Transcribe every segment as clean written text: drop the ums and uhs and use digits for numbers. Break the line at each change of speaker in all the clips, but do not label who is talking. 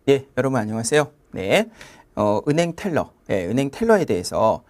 예, 여러분 안녕하세요. 네, 은행 텔러, 은행 텔러에 대해서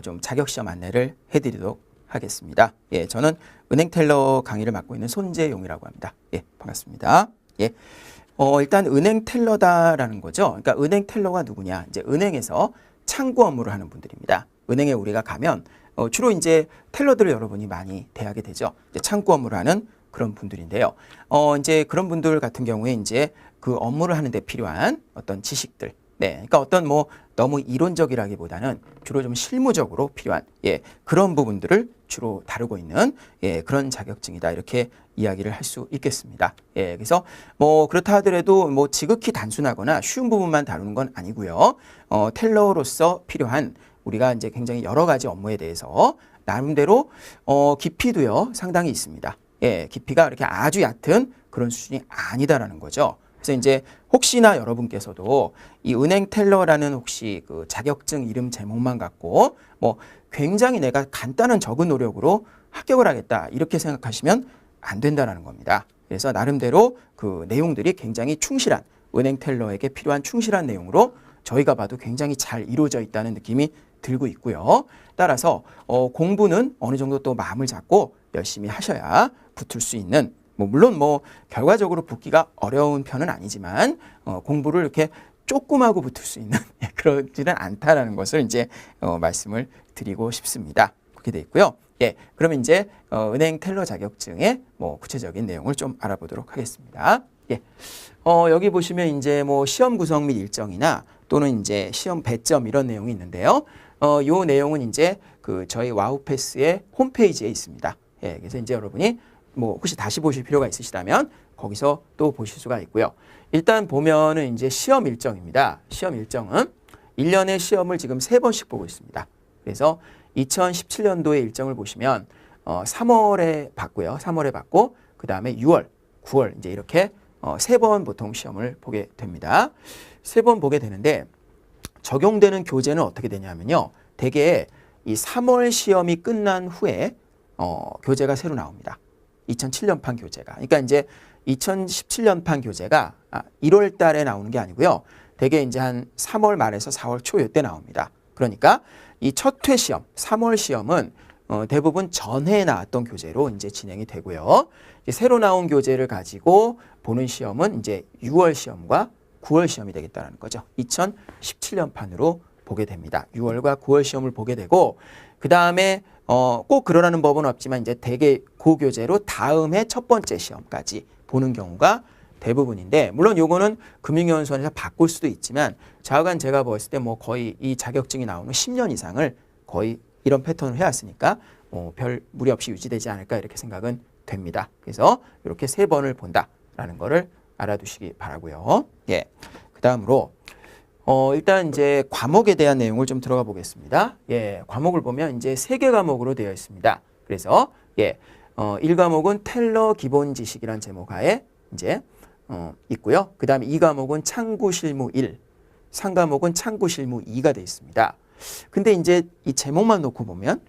좀 자격시험 안내를 해드리도록 하겠습니다. 예, 저는 은행 텔러 강의를 맡고 있는 손재용이라고 합니다. 예, 반갑습니다. 예, 일단 은행 텔러다라는 거죠. 그러니까 은행 텔러가 누구냐? 이제 은행에서 창구 업무를 하는 분들입니다. 은행에 우리가 가면 주로 이제 텔러들을 여러분이 많이 대하게 되죠. 이제 창구 업무를 하는 그런 분들인데요. 이제 그런 분들 같은 경우에 이제 그 업무를 하는데 필요한 어떤 지식들, 네, 그러니까 어떤 뭐 너무 이론적이라기보다는 주로 좀 실무적으로 필요한 그런 부분들을 주로 다루고 있는 그런 자격증이다 이렇게 이야기를 할 수 있겠습니다. 그래서 뭐 그렇다 하더라도 뭐 지극히 단순하거나 쉬운 부분만 다루는 건 아니고요. 텔러로서 필요한 우리가 이제 굉장히 여러 가지 업무에 대해서 나름대로 깊이도요 상당히 있습니다. 깊이가 이렇게 아주 얕은 그런 수준이 아니다라는 거죠. 그래서 이제 혹시나 여러분께서도 이 은행 텔러라는 혹시 그 자격증 이름 제목만 갖고 뭐 굉장히 내가 간단한 적은 노력으로 합격을 하겠다 이렇게 생각하시면 안 된다라는 겁니다. 그래서 나름대로 그 내용들이 굉장히 충실한 은행 텔러에게 필요한 충실한 내용으로 저희가 봐도 굉장히 잘 이루어져 있다는 느낌이 들고 있고요. 따라서 공부는 어느 정도 또 마음을 잡고 열심히 하셔야 붙을 수 있는 물론 결과적으로 붙기가 어려운 편은 아니지만 공부를 이렇게 조금 하고 붙을 수 있는 그러지는 않다라는 것을 이제 말씀을 드리고 싶습니다. 그렇게 돼 있고요. 그러면 이제 은행 텔러 자격증의 구체적인 내용을 좀 알아보도록 하겠습니다. 여기 보시면 이제 시험 구성 및 일정이나 또는 이제 시험 배점 이런 내용이 있는데요. 요 내용은 이제 그 저희 와우패스의 홈페이지에 있습니다. 그래서 이제 여러분이 혹시 다시 보실 필요가 있으시다면 거기서 또 보실 수가 있고요. 일단 보면은 이제 시험 일정입니다. 시험 일정은 1년에 시험을 지금 3번씩 보고 있습니다. 그래서 2017년도의 일정을 보시면 3월에 봤고요. 3월에 봤고 그 다음에 6월, 9월 이제 이렇게 3번 보통 시험을 보게 됩니다. 3번 보게 되는데 적용되는 교재는 어떻게 되냐면요. 대개 이 3월 시험이 끝난 후에 교재가 새로 나옵니다. 2007년판 교재가. 그러니까 이제 2017년판 교재가 1월 달에 나오는 게 아니고요. 대개 이제 한 3월 말에서 4월 초 이때 나옵니다. 그러니까 이 첫 회 시험, 3월 시험은 대부분 전해에 나왔던 교재로 이제 진행이 되고요. 이제 새로 나온 교재를 가지고 보는 시험은 이제 6월 시험과 9월 시험이 되겠다는 거죠. 2017년판으로 보게 됩니다. 6월과 9월 시험을 보게 되고 그 다음에 꼭 그러라는 법은 없지만 이제 대개 그 교재로 다음 해 첫 번째 시험까지 보는 경우가 대부분인데 물론 요거는 금융위원회에서 바꿀 수도 있지만 좌우간 제가 봤을 때 거의 이 자격증이 나오는 10년 이상을 거의 이런 패턴을 해왔으니까 별 무리 없이 유지되지 않을까 이렇게 생각은 됩니다. 그래서 이렇게 3번을 본다라는 거를 알아두시기 바라고요. 그 다음으로 일단 이제 과목에 대한 내용을 좀 들어가 보겠습니다. 과목을 보면 이제 3개 과목으로 되어 있습니다. 그래서 1과목은 텔러 기본 지식이란 제목 하에 이제 있고요. 그 다음에 2과목은 창구 실무 1, 3과목은 창구 실무 2가 되어 있습니다. 근데 이제 이 제목만 놓고 보면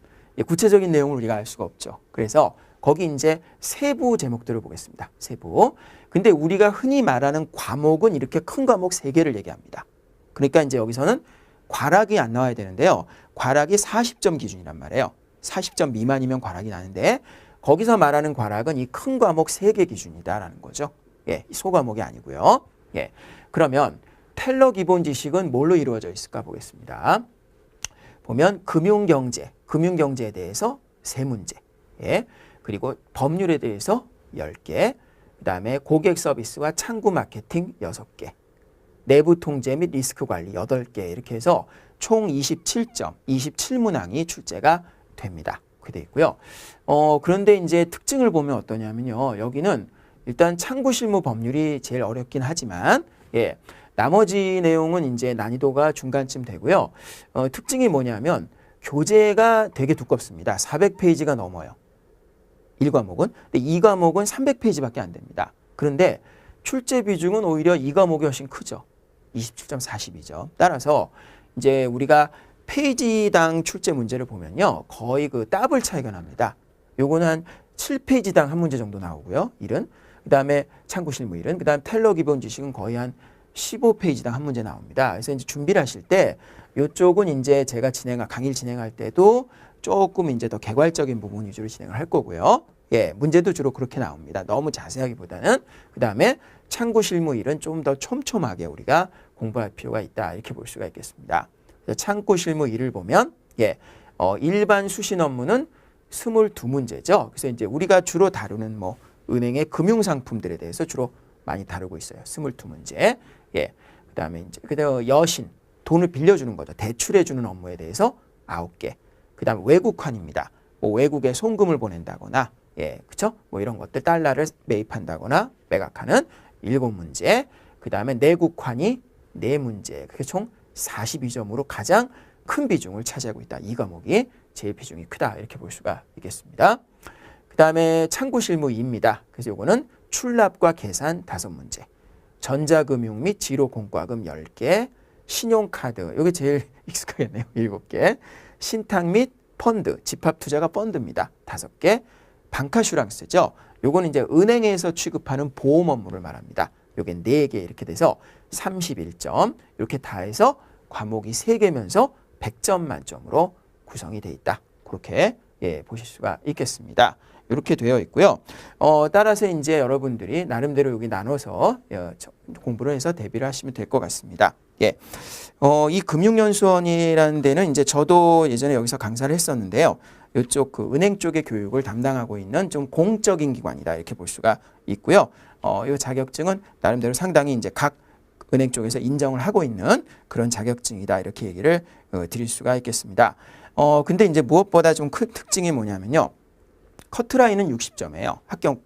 구체적인 내용을 우리가 알 수가 없죠. 그래서 거기 이제 세부 제목들을 보겠습니다. 세부. 근데 우리가 흔히 말하는 과목은 이렇게 큰 과목 3개를 얘기합니다. 그러니까 이제 여기서는 과락이 안 나와야 되는데요. 과락이 40점 기준이란 말이에요. 40점 미만이면 과락이 나는데 거기서 말하는 과락은 이 큰 과목 3개 기준이다라는 거죠. 소과목이 아니고요. 그러면 텔러 기본 지식은 뭘로 이루어져 있을까 보겠습니다. 보면 금융경제에 대해서 3문제, 그리고 법률에 대해서 10개, 그 다음에 고객 서비스와 창구 마케팅 6개, 내부 통제 및 리스크 관리 8개 이렇게 해서 총 27점, 27문항이 출제가 됩니다. 그렇게 돼 있고요. 그런데 이제 특징을 보면 어떠냐면요. 여기는 일단 창구 실무 법률이 제일 어렵긴 하지만 나머지 내용은 이제 난이도가 중간쯤 되고요. 특징이 뭐냐면 교재가 되게 두껍습니다. 400페이지가 넘어요. 1과목은. 근데 2과목은 300페이지밖에 안 됩니다. 그런데 출제 비중은 오히려 2과목이 훨씬 크죠. 27.42점. 따라서 이제 우리가 페이지당 출제 문제를 보면요. 거의 그 더블 차이가 납니다. 요거는 한 7페이지당 한 문제 정도 나오고요. 1은. 그 다음에 창구 실무 1은. 그 다음 텔러 기본 지식은 거의 한 15페이지당 한 문제 나옵니다. 그래서 이제 준비를 하실 때 이쪽은 이제 제가 강의를 진행할 때도 조금 이제 더 개괄적인 부분 위주로 진행을 할 거고요. 예, 문제도 주로 그렇게 나옵니다. 너무 자세하기보다는. 그 다음에 참고 실무 1은 좀 더 촘촘하게 우리가 공부할 필요가 있다. 이렇게 볼 수가 있겠습니다. 참고 실무 1을 보면, 예, 일반 수신 업무는 22문제죠. 그래서 이제 우리가 주로 다루는 뭐 은행의 금융상품들에 대해서 주로 많이 다루고 있어요. 22문제. 예. 그 다음에 이제, 그다음 여신, 돈을 빌려주는 거죠. 대출해주는 업무에 대해서 9개. 그 다음 외국환입니다. 뭐 외국에 송금을 보낸다거나, 예, 그쵸? 뭐 이런 것들, 달러를 매입한다거나 매각하는 7문제. 그 다음에 내국환이 4문제. 그게 총 42점으로 가장 큰 비중을 차지하고 있다. 이 과목이 제일 비중이 크다. 이렇게 볼 수가 있겠습니다. 그 다음에 참고 실무 2입니다. 그래서 요거는 출납과 계산 5문제. 전자금융 및 지로공과금 10개. 신용카드. 요게 제일 익숙하겠네요. 7개. 신탁 및 펀드. 집합투자가 펀드입니다. 5개. 방카슈랑스죠. 요거는 이제 은행에서 취급하는 보험 업무를 말합니다. 요게 4개 이렇게 돼서 31점. 이렇게 다 해서 과목이 3개면서 100점 만점으로 구성이 돼 있다. 그렇게 예, 보실 수가 있겠습니다. 이렇게 되어 있고요. 따라서 이제 여러분들이 나름대로 여기 나눠서 공부를 해서 대비를 하시면 될 것 같습니다. 예. 이 금융연수원이라는 데는 이제 저도 예전에 여기서 강사를 했었는데요. 이쪽 그 은행 쪽의 교육을 담당하고 있는 좀 공적인 기관이다. 이렇게 볼 수가 있고요. 이 자격증은 나름대로 상당히 이제 각 은행 쪽에서 인정을 하고 있는 그런 자격증이다. 이렇게 얘기를 드릴 수가 있겠습니다. 근데 이제 무엇보다 좀 큰 특징이 뭐냐면요. 커트라인은 60점이에요. 합격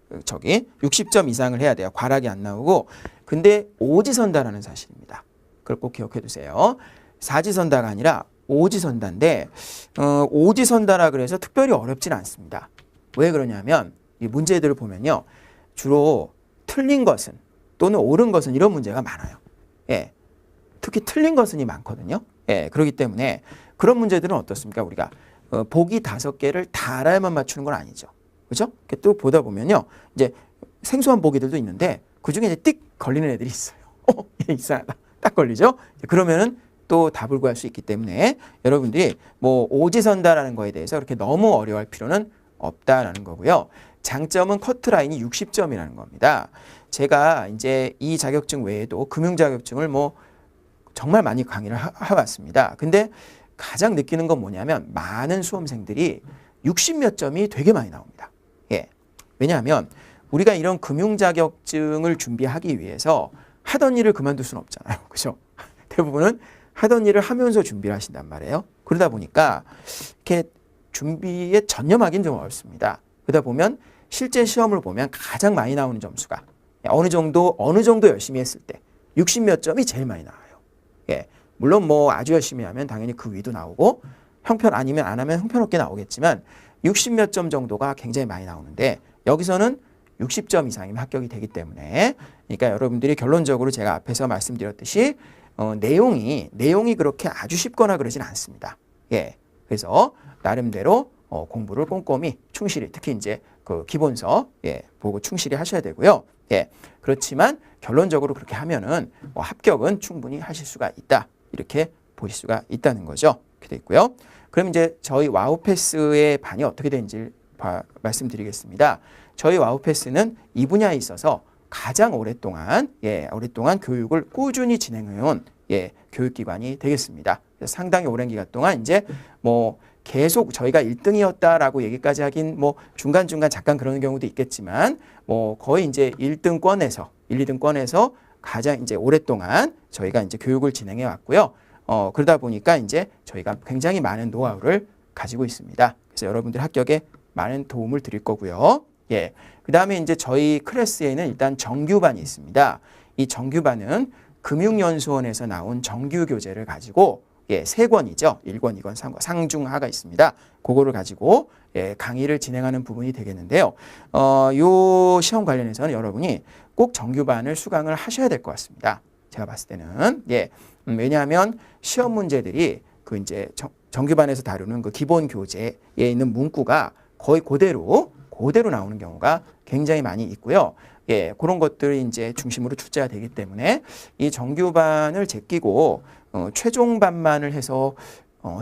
60점 이상을 해야 돼요. 과락이 안 나오고. 근데 오지선다라는 사실입니다. 그걸 꼭 기억해 두세요. 사지선다가 아니라 오지선다인데 오지선다라 그래서 특별히 어렵진 않습니다. 왜 그러냐면 이 문제들을 보면요. 주로 틀린 것은 또는 옳은 것은 이런 문제가 많아요. 예. 특히 틀린 것은이 많거든요. 예. 그렇기 때문에 그런 문제들은 어떻습니까? 우리가 보기 5개를 다 알아야만 맞추는 건 아니죠. 그죠? 또 보다 보면요. 이제 생소한 보기들도 있는데 그중에 이제 띡 걸리는 애들이 있어요. 이상하다. 딱 걸리죠? 그러면은 또 답을 구할 수 있기 때문에 여러분들이 뭐 오지선다라는 거에 대해서 그렇게 너무 어려워할 필요는 없다라는 거고요. 장점은 커트라인이 60점이라는 겁니다. 제가 이제 이 자격증 외에도 금융 자격증을 뭐 정말 많이 강의를 해왔습니다. 근데 가장 느끼는 건 뭐냐면 많은 수험생들이 60몇 점이 되게 많이 나옵니다. 예. 왜냐하면 우리가 이런 금융 자격증을 준비하기 위해서 하던 일을 그만둘 수는 없잖아요. 그죠? 대부분은 하던 일을 하면서 준비를 하신단 말이에요. 그러다 보니까 이렇게 준비에 전념하기는 좀 어렵습니다. 그러다 보면 실제 시험을 보면 가장 많이 나오는 점수가 어느 정도 열심히 했을 때 60몇 점이 제일 많이 나와요. 예. 물론 뭐 아주 열심히 하면 당연히 그 위도 나오고 형편 아니면 안 하면 형편없게 나오겠지만 60몇 점 정도가 굉장히 많이 나오는데 여기서는 60점 이상이면 합격이 되기 때문에 그러니까 여러분들이 결론적으로 제가 앞에서 말씀드렸듯이 내용이 그렇게 아주 쉽거나 그러진 않습니다. 예. 그래서 나름대로 공부를 꼼꼼히 충실히 특히 이제 그 기본서 보고 충실히 하셔야 되고요. 예. 그렇지만 결론적으로 그렇게 하면은 합격은 충분히 하실 수가 있다. 이렇게 보실 수가 있다는 거죠. 이렇게 돼 있고요. 그럼 이제 저희 와우패스의 반이 어떻게 되는지 말씀드리겠습니다. 저희 와우패스는 이 분야에 있어서 가장 오랫동안 교육을 꾸준히 진행해온 교육기관이 되겠습니다. 상당히 오랜 기간 동안 이제 뭐 계속 저희가 1등이었다라고 얘기까지 하긴 뭐 중간중간 잠깐 그러는 경우도 있겠지만 뭐 거의 이제 1등권에서 1, 2등권에서 가장 이제 오랫동안 저희가 이제 교육을 진행해 왔고요. 그러다 보니까 이제 저희가 굉장히 많은 노하우를 가지고 있습니다. 그래서 여러분들 합격에 많은 도움을 드릴 거고요. 예. 그 다음에 이제 저희 클래스에는 일단 정규반이 있습니다. 이 정규반은 금융연수원에서 나온 정규 교재를 가지고 3권이죠. 1권, 2권, 3권, 상중하가 있습니다. 그거를 가지고 강의를 진행하는 부분이 되겠는데요. 요 시험 관련해서는 여러분이 꼭 정규반을 수강을 하셔야 될 것 같습니다. 제가 봤을 때는. 왜냐하면 시험 문제들이 그 이제 정규반에서 다루는 그 기본 교재에 있는 문구가 거의 그대로 나오는 경우가 굉장히 많이 있고요. 예, 그런 것들이 이제 중심으로 출제가 되기 때문에 이 정규반을 제끼고 최종반만을 해서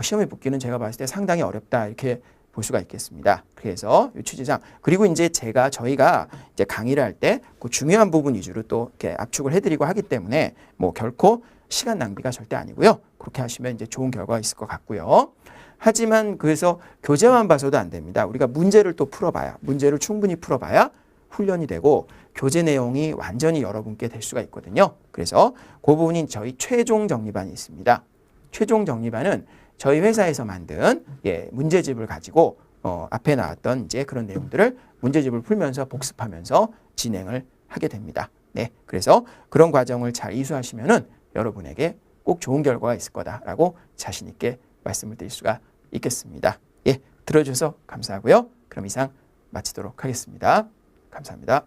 시험에 붙기는 제가 봤을 때 상당히 어렵다 이렇게 볼 수가 있겠습니다. 그래서 이 취지상 그리고 이제 저희가 이제 강의를 할 때 그 중요한 부분 위주로 또 이렇게 압축을 해드리고 하기 때문에 뭐 결코 시간 낭비가 절대 아니고요. 그렇게 하시면 이제 좋은 결과가 있을 것 같고요. 하지만 그래서 교재만 봐서도 안 됩니다. 우리가 문제를 또 풀어봐야 문제를 충분히 풀어봐야 훈련이 되고 교재 내용이 완전히 여러분께 될 수가 있거든요. 그래서 그 부분이 저희 최종 정리반이 있습니다. 최종 정리반은 저희 회사에서 만든 문제집을 가지고 앞에 나왔던 이제 그런 내용들을 문제집을 풀면서 복습하면서 진행을 하게 됩니다. 네, 그래서 그런 과정을 잘 이수하시면은 여러분에게 꼭 좋은 결과가 있을 거다라고 자신 있게 말씀을 드릴 수가 있겠습니다. 예, 들어주셔서 감사하고요. 그럼 이상 마치도록 하겠습니다. 감사합니다.